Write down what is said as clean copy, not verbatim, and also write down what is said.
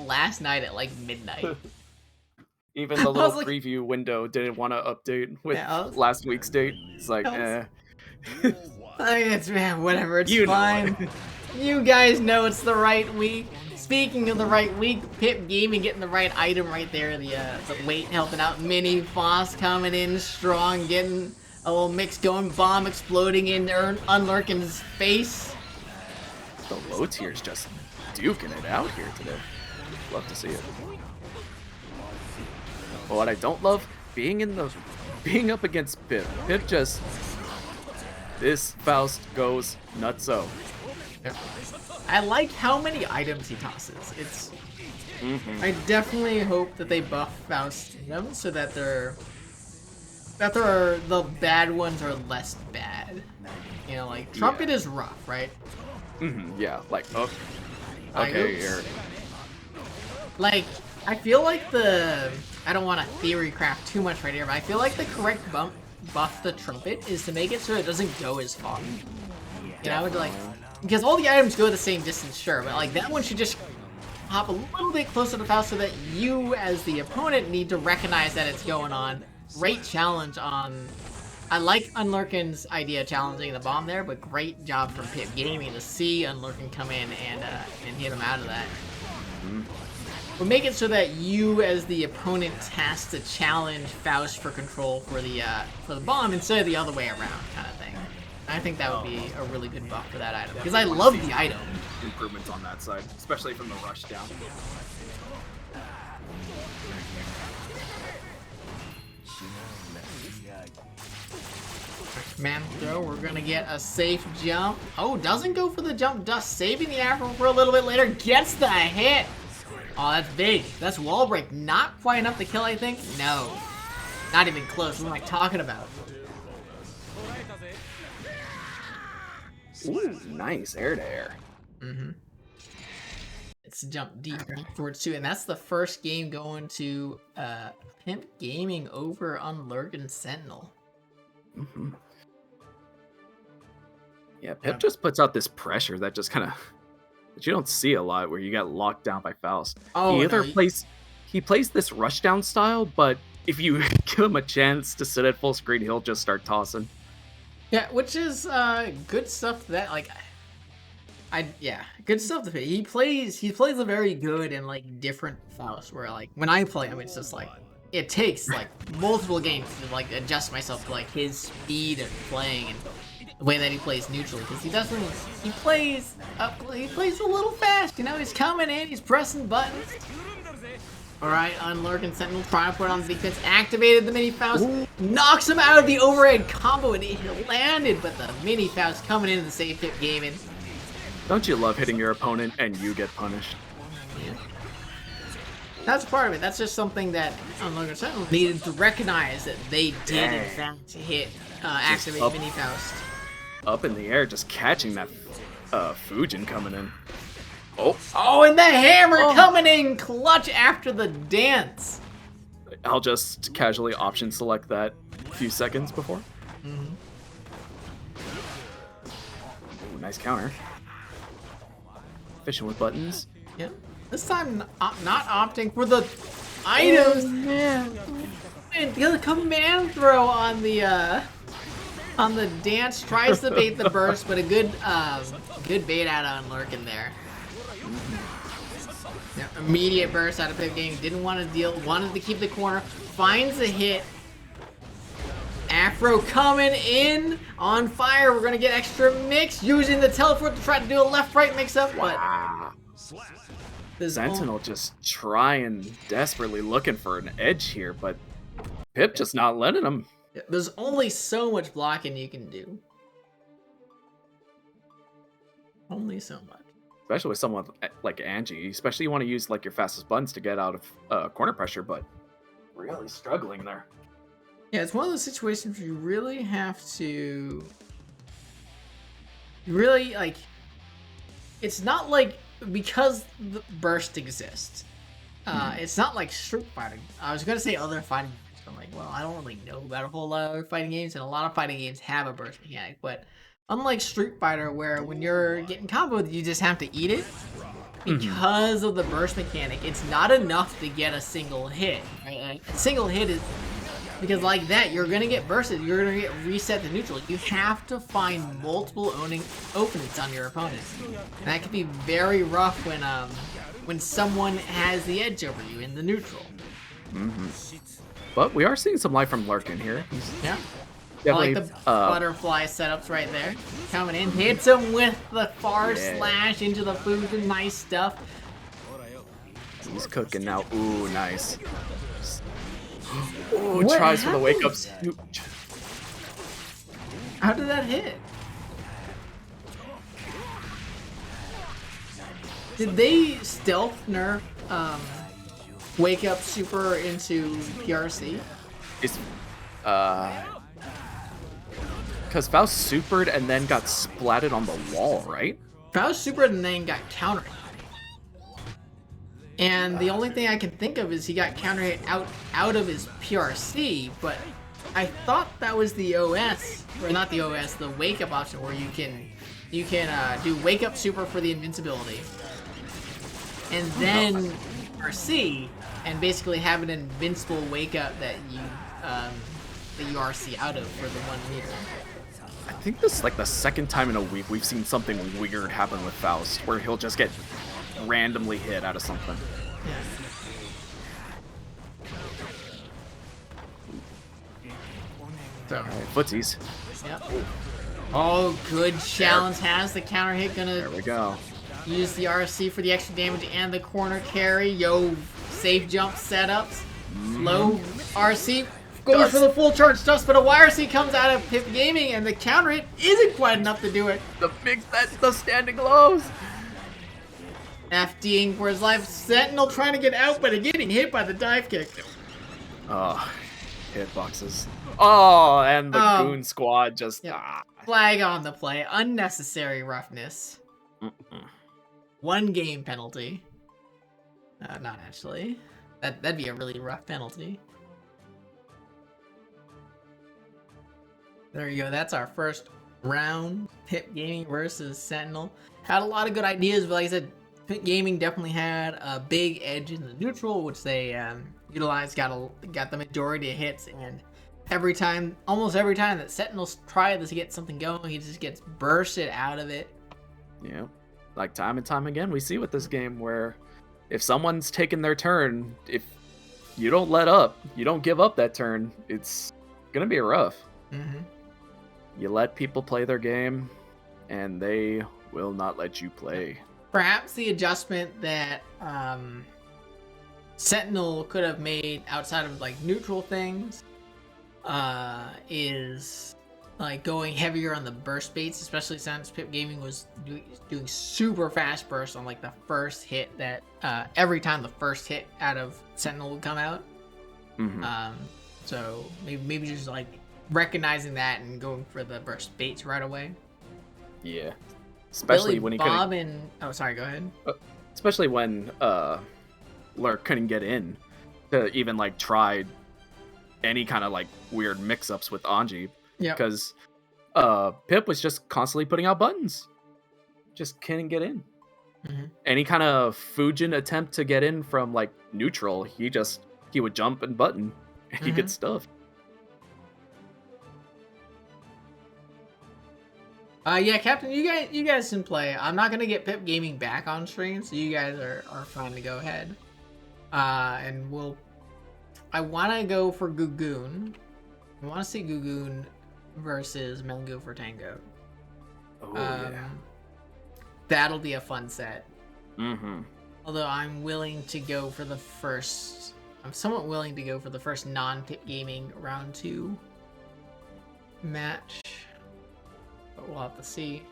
last night at like midnight. Even the little like, preview window didn't want to update with yeah, last week's date. It's like, I eh. it's man, whatever, it's You know fine. it. You guys know it's the right week. Speaking of the right week, Pip Gaming getting the right item right there. The weight helping out. Mini Faust coming in strong, getting a little mix going. Bomb exploding in Unlurkin's face. The low tier's just duking it out here today. Love to see it. But what I don't love, being up against Pip. Pip just, this Faust goes nutso. I like how many items he tosses. It's. I definitely hope that they buff Faust them so that the bad ones are less bad. You know, like Trumpet is rough, right? Yeah, like okay, here. Like, I feel like I don't want to theory craft too much right here, but I feel like the correct buff the Trumpet is to make it so it doesn't go as far. You know, like, because all the items go the same distance, sure, but like that one should just hop a little bit closer to Faust so that you, as the opponent, need to recognize that it's going on. Great challenge on. I like Unlurkin's idea of challenging the bomb there, but great job from Pip Gaming to see Unlurkin come in and hit him out of that. But make it so that you, as the opponent, has to challenge Faust for control for the bomb instead of the other way around, kind of thing. I think that would be a really good buff for that item because I love the item. Improvements on that side, especially from the rush down. Man throw, we're gonna get a safe jump. Oh, doesn't go for the jump dust, saving the Afro for a little bit later, gets the hit. Oh, that's big. That's wall break. Not quite enough to kill, I think. No, not even close. What am I talking about? Ooh, nice air to air. It's jump deep towards 2, and that's the first game going to Pimp Gaming over UnlurkinSentinel. Yeah, Pip just puts out this pressure that just kind of that you don't see a lot, where you get locked down by Faust. Oh, He plays this rushdown style, but if you give him a chance to sit at full screen, he'll just start tossing. Yeah, which is good stuff. That like, good stuff. He plays a very good and like different Faust. Where like when I play him, it's just like it takes like multiple games to like adjust myself to like his speed of playing and the way that he plays neutrally, because he plays a little fast, you know. He's coming in, he's pressing buttons. Alright, UnlurkinSentinel trying to put on the defense, activated the mini Faust, knocks him out of the overhead combo, and he landed, but the mini Faust coming in the save Pip Gaming. Don't you love hitting your opponent and you get punished? Yeah. That's part of it. That's just something that UnlurkinSentinel needed to recognize, that they did in fact hit activate mini Faust. Up in the air, just catching that Fujin coming in. Oh, and the hammer coming in clutch after the dance. I'll just casually option select that a few seconds before. Ooh, nice counter. Fishing with buttons. Yeah. This time, not opting for the items. Oh, man. And the command throw on the dance, tries to bait the burst, but a good bait out on Unlurkin there. Yeah, immediate burst out of Pip Gaming. Didn't want to deal, wanted to keep the corner. Finds a hit. Afro coming in on fire. We're gonna get extra mix, using the teleport to try to do a left-right mix-up, but Sentinel just trying, desperately looking for an edge here, but Pip just not letting him. There's only so much blocking you can do. Only so much. Especially with someone like Anji, especially you want to use like your fastest buttons to get out of corner pressure, but really struggling there. Yeah, it's one of those situations where you really have to. You really like. It's not like, because the burst exists. It's not like Street Fighter. I was gonna say other fighting games. I'm like, well, I don't really know about a whole lot of other fighting games, and a lot of fighting games have a burst mechanic, but unlike Street Fighter, where when you're getting comboed, you just have to eat it. because of the burst mechanic, it's not enough to get a single hit. Right? A single hit is because like that, you're gonna get bursted. You're gonna get reset to neutral. You have to find multiple openings on your opponent, and that can be very rough when someone has the edge over you in the neutral. But we are seeing some life from Lurkin here. Yeah. I like the butterfly setups right there. Coming in, hits him with the far slash into the food. Nice stuff. He's cooking now. Ooh, nice. Ooh, tries for the wake up. How did that hit? Did they stealth nerf wake up super into PRC? It's because Faust supered and then got splatted on the wall, right? Faust supered and then got counter hit. And the only thing I can think of is he got counter hit out of his PRC, but I thought that was the OS, or not the OS, the wake up option where you can do wake up super for the invincibility, and then RC, and basically have an invincible wake up that you RC out of for the 1 meter. I think this is like the second time in a week we've seen something weird happen with Faust, where he'll just get randomly hit out of something. So, alright, footsies. Yep. Oh, good challenge has the counter hit. There we go. Use the RC for the extra damage and the corner carry. Yo, safe jump setups. Low RC. Goes for the full charge dust, but a YRC comes out of Pip Gaming, and the counter hit isn't quite enough to do it. The standing lows. FDing for his life. Sentinel trying to get out, but getting hit by the dive kick. Oh, hitboxes. Oh, and the goon squad just... Flag on the play. Unnecessary roughness. 1 game penalty. Not actually. That'd be a really rough penalty. There you go. That's our first round. Pip Gaming versus Sentinel. Had a lot of good ideas, but like I said, Pip Gaming definitely had a big edge in the neutral, which they utilized. Got the majority of hits, and almost every time that Sentinels try to get something going, he just gets bursted out of it. Yeah, like time and time again, we see with this game where if someone's taking their turn, if you don't let up, you don't give up that turn, it's gonna be rough. You let people play their game, and they will not let you play. Perhaps the adjustment that Sentinel could have made outside of like neutral things is like going heavier on the burst baits, especially since Pip Gaming was doing super fast bursts on like the first hit that every time the first hit out of Sentinel would come out. So maybe just like recognizing that and going for the burst baits right away. Yeah, especially Billy when he Bob couldn't. and sorry, go ahead. Especially when Lurk couldn't get in to even like try any kind of like weird mix-ups with Anji. Yeah, because Pip was just constantly putting out buttons, just couldn't get in. Any kind of Fujin attempt to get in from like neutral, he would jump and button, and he gets stuffed. Yeah, Captain, you guys can play. I'm not gonna get Pip Gaming back on stream, so you guys are fine to go ahead. And I want to go for Gugoon. I want to see Gugoon versus Mango for Tango. Yeah. That'll be a fun set. Mm-hmm. I'm somewhat willing to go for the first non-Pip Gaming round 2 match. But we'll have to see.